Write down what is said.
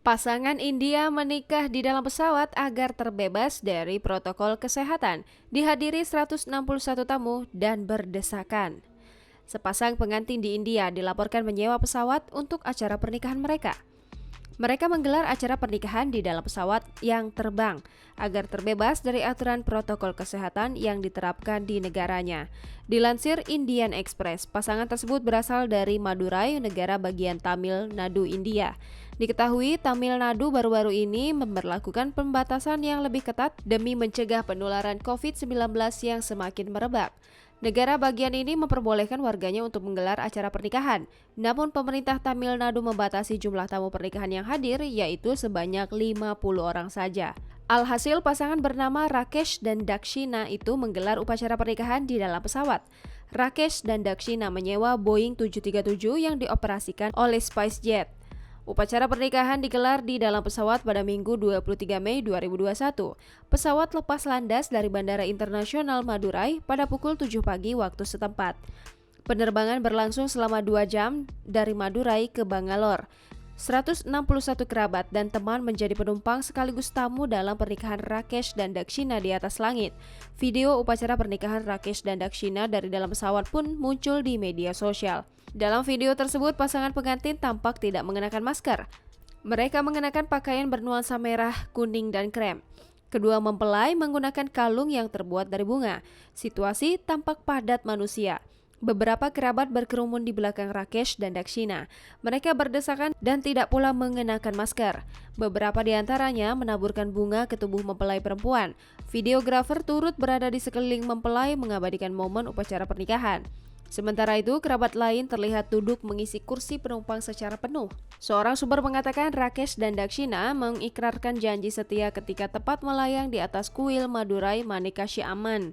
Pasangan India menikah di dalam pesawat agar terbebas dari protokol kesehatan. Dihadiri 161 tamu dan berdesakan. Sepasang pengantin di India dilaporkan menyewa pesawat untuk acara pernikahan mereka. Mereka menggelar acara pernikahan di dalam pesawat yang terbang agar terbebas dari aturan protokol kesehatan yang diterapkan di negaranya. Dilansir Indian Express, pasangan tersebut berasal dari Madurai, negara bagian Tamil Nadu, India. Diketahui Tamil Nadu baru-baru ini memberlakukan pembatasan yang lebih ketat demi mencegah penularan COVID-19 yang semakin merebak. Negara bagian ini memperbolehkan warganya untuk menggelar acara pernikahan. Namun pemerintah Tamil Nadu membatasi jumlah tamu pernikahan yang hadir, yaitu sebanyak 50 orang saja. Alhasil pasangan bernama Rakesh dan Dakshina itu menggelar upacara pernikahan di dalam pesawat. Rakesh dan Dakshina menyewa Boeing 737 yang dioperasikan oleh SpiceJet. Upacara pernikahan digelar di dalam pesawat pada Minggu 23 Mei 2021. Pesawat lepas landas dari Bandara Internasional Madurai pada pukul 7 pagi waktu setempat. Penerbangan berlangsung selama 2 jam dari Madurai ke Bangalore. 161 kerabat dan teman menjadi penumpang sekaligus tamu dalam pernikahan Rakesh dan Dakshina di atas langit. Video upacara pernikahan Rakesh dan Dakshina dari dalam pesawat pun muncul di media sosial. Dalam video tersebut, pasangan pengantin tampak tidak mengenakan masker. Mereka mengenakan pakaian bernuansa merah, kuning, dan krem. Kedua mempelai menggunakan kalung yang terbuat dari bunga. Situasi tampak padat manusia. Beberapa kerabat berkerumun di belakang Rakesh dan Dakshina. Mereka berdesakan dan tidak pula mengenakan masker. Beberapa di antaranya menaburkan bunga ke tubuh mempelai perempuan. Videografer turut berada di sekeliling mempelai mengabadikan momen upacara pernikahan. Sementara itu, kerabat lain terlihat duduk mengisi kursi penumpang secara penuh. Seorang sumber mengatakan Rakesh dan Dakshina mengikrarkan janji setia ketika tepat melayang di atas kuil Madurai Manikashi Aman.